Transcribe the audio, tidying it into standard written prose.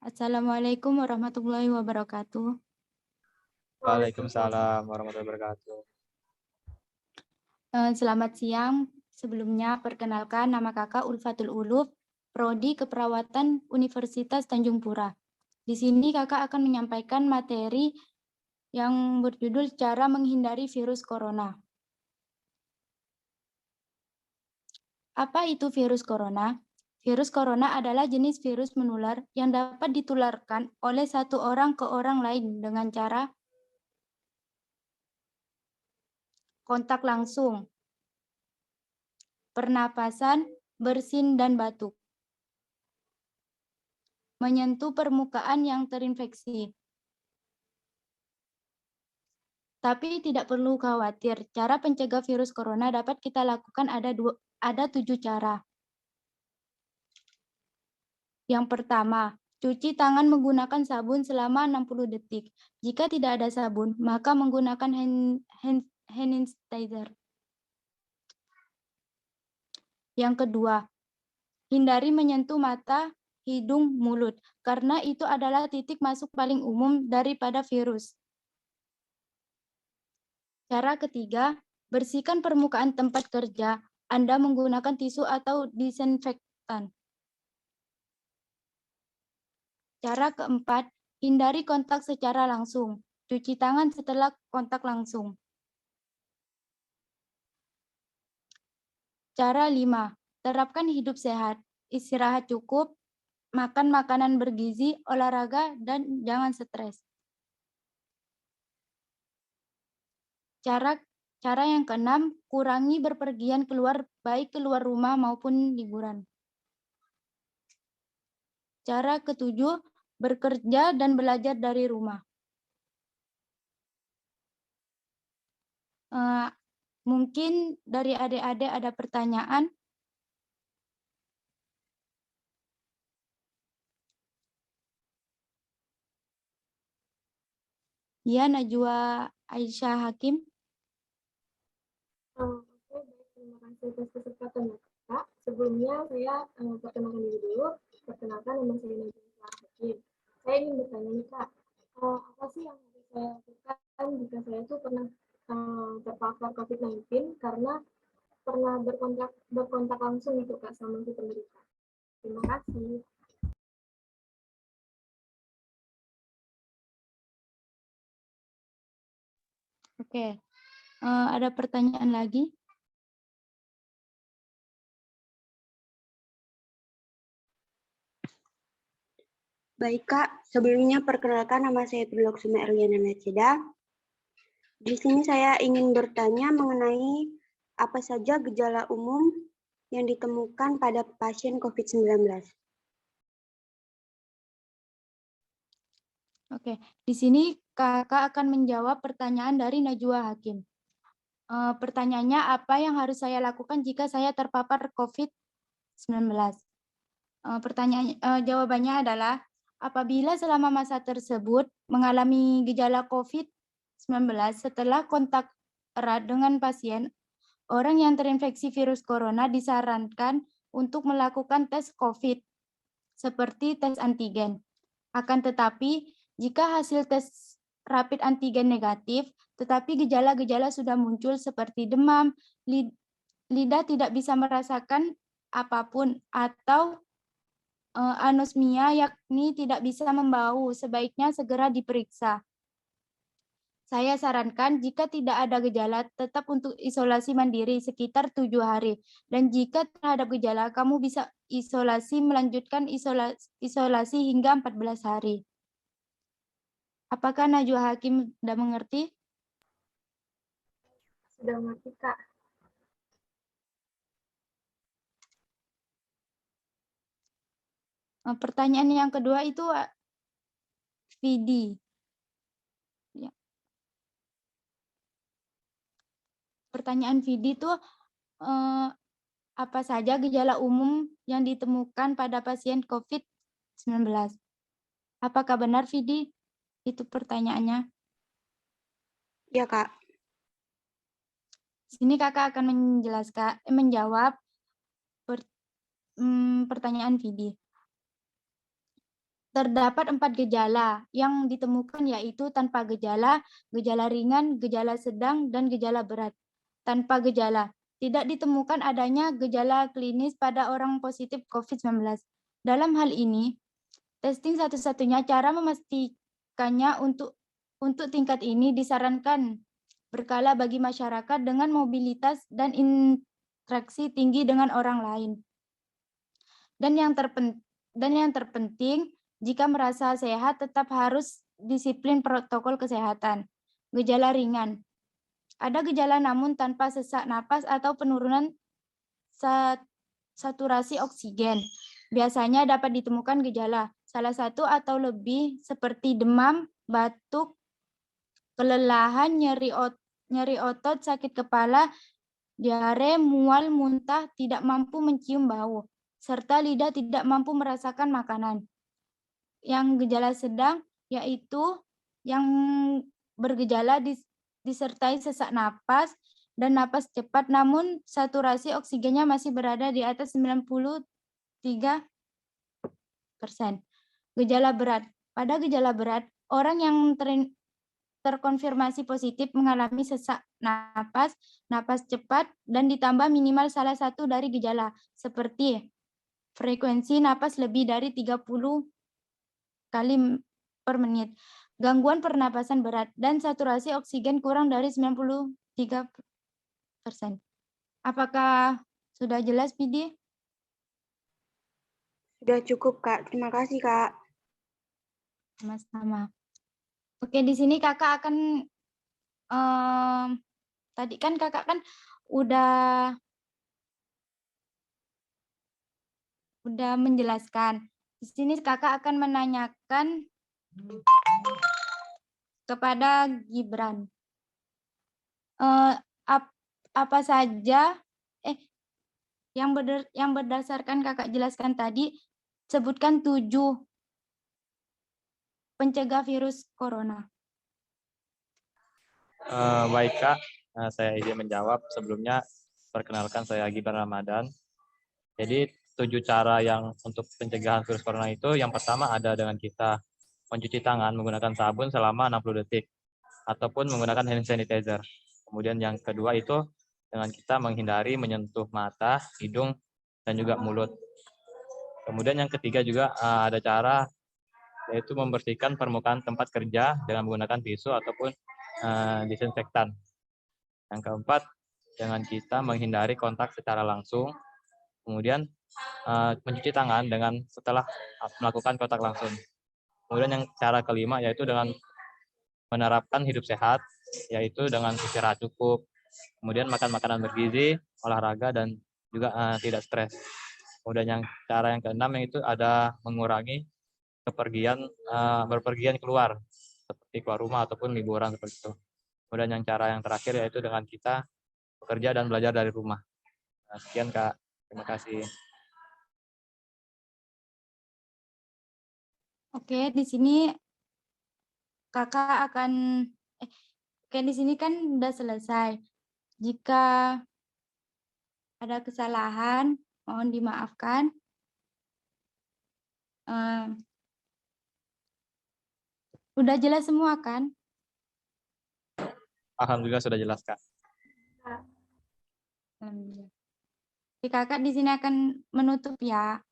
Assalamualaikum warahmatullahi wabarakatuh. Waalaikumsalam warahmatullahi wabarakatuh. Selamat siang. Sebelumnya, perkenalkan nama Kakak Ulfatul Uluf, Prodi Keperawatan Universitas Tanjung Pura. Di sini Kakak akan menyampaikan materi yang berjudul Cara Menghindari Virus Corona. Apa itu virus corona? Virus corona adalah jenis virus menular yang dapat ditularkan oleh satu orang ke orang lain dengan cara kontak langsung, pernapasan, bersin, dan batuk. Menyentuh permukaan yang terinfeksi. Tapi tidak perlu khawatir, cara pencegah virus corona dapat kita lakukan ada 7 cara. Yang pertama, cuci tangan menggunakan sabun selama 60 detik. Jika tidak ada sabun, maka menggunakan hand sanitizer. Yang kedua, hindari menyentuh mata, hidung, mulut, karena itu adalah titik masuk paling umum daripada virus. Cara ketiga, bersihkan permukaan tempat kerja Anda menggunakan tisu atau disinfektan. Cara keempat, hindari kontak secara langsung. Cuci tangan setelah kontak langsung. Cara 5, terapkan hidup sehat. Istirahat cukup, makan makanan bergizi, olahraga, dan jangan stres. Cara yang keenam, kurangi berpergian keluar, baik keluar rumah maupun liburan. Cara ketujuh, bekerja dan belajar dari rumah. Mungkin dari adik-adik ada pertanyaan. Ya, Najwa Aisyah Hakim. Oke, baik. Terima kasih atas kesempatannya, Kak. Sebelumnya saya perkenalkan diri dulu. Perkenalkan, nama saya Najwa Aisyah Hakim. Saya ingin bertanya nih, Kak. Apa sih yang harus saya lakukan jika saya itu pernah terpapar COVID-19 karena pernah berkontak langsung itu, Kak, sama si penderita? Terima kasih. Oke, ada pertanyaan lagi? Baik Kak, sebelumnya perkenalkan nama saya Triloksuma Erliana Naceda. Di sini saya ingin bertanya mengenai apa saja gejala umum yang ditemukan pada pasien COVID-19. Oke, di sini Kakak akan menjawab pertanyaan dari Najwa Hakim. Pertanyaannya, apa yang harus saya lakukan jika saya terpapar COVID-19? Jawabannya adalah, apabila selama masa tersebut mengalami gejala COVID-19 setelah kontak erat dengan pasien, orang yang terinfeksi virus corona disarankan untuk melakukan tes COVID, seperti tes antigen. Akan tetapi, jika hasil tes rapid antigen negatif, tetapi gejala-gejala sudah muncul seperti demam, lidah tidak bisa merasakan apapun, atau anosmia, yakni tidak bisa membau, sebaiknya segera diperiksa. Saya sarankan jika tidak ada gejala, tetap untuk isolasi mandiri sekitar 7 hari. Dan jika terhadap gejala, kamu bisa melanjutkan isolasi hingga 14 hari. Apakah Najwa Hakim sudah mengerti? Sudah mengerti, Kak. Pertanyaan yang kedua itu VD. Ya. Pertanyaan VD itu apa saja gejala umum yang ditemukan pada pasien COVID-19? Apakah benar, Vidi? Itu pertanyaannya. Ya, Kak. Sini Kakak akan menjawab pertanyaan Vidi. terdapat 4 gejala yang ditemukan, yaitu tanpa gejala, gejala ringan, gejala sedang, dan gejala berat. Tanpa gejala, tidak ditemukan adanya gejala klinis pada orang positif COVID-19. Dalam hal ini, testing satu-satunya cara memastikannya. Untuk tingkat ini disarankan berkala bagi masyarakat dengan mobilitas dan interaksi tinggi dengan orang lain. Dan yang terpenting, jika merasa sehat tetap harus disiplin protokol kesehatan. Gejala ringan. Ada gejala namun tanpa sesak napas atau penurunan saturasi oksigen. Biasanya dapat ditemukan gejala salah satu atau lebih seperti demam, batuk, kelelahan, nyeri otot, sakit kepala, diare, mual, muntah, tidak mampu mencium bau, serta lidah tidak mampu merasakan makanan. Yang gejala sedang yaitu yang bergejala disertai sesak napas dan napas cepat, namun saturasi oksigennya masih berada di atas 93%. Gejala berat. Pada gejala berat, orang yang terkonfirmasi positif mengalami sesak napas, napas cepat, dan ditambah minimal salah satu dari gejala, seperti frekuensi napas lebih dari 30 kali per menit, gangguan pernapasan berat, dan saturasi oksigen kurang dari 93%. Apakah sudah jelas, Pidi? Sudah cukup, Kak. Terima kasih, Kak. Sama-sama. Oke, di sini kakak akan tadi kan kakak kan udah menjelaskan. Di sini kakak akan menanyakan kepada Gibran. Apa saja yang berdasarkan kakak jelaskan tadi, sebutkan 7 pencegah virus corona. Baik Kak, saya izin menjawab. Sebelumnya, perkenalkan saya Gibran Ramadan. Jadi 7 cara yang untuk pencegahan virus corona itu, yang pertama ada dengan kita mencuci tangan menggunakan sabun selama 60 detik, ataupun menggunakan hand sanitizer. Kemudian yang kedua itu dengan kita menghindari menyentuh mata, hidung, dan juga mulut. Kemudian yang ketiga juga ada cara yaitu membersihkan permukaan tempat kerja dengan menggunakan tisu ataupun disinfektan. Yang keempat, dengan kita menghindari kontak secara langsung, kemudian mencuci tangan setelah melakukan kontak langsung. Kemudian yang cara kelima yaitu dengan menerapkan hidup sehat, yaitu dengan istirahat cukup, kemudian makan makanan bergizi, olahraga, dan juga tidak stres. Kemudian cara yang keenam yaitu ada mengurangi berpergian keluar, seperti keluar rumah ataupun liburan seperti itu. Kemudian cara yang terakhir yaitu dengan kita bekerja dan belajar dari rumah. Nah, sekian Kak, terima kasih. Oke, di sini kakak akan di sini kan udah selesai. Jika ada kesalahan, mohon dimaafkan. Udah jelas semua kan? Alhamdulillah sudah jelas Kak. Alhamdulillah. Jadi kakak di sini akan menutup ya.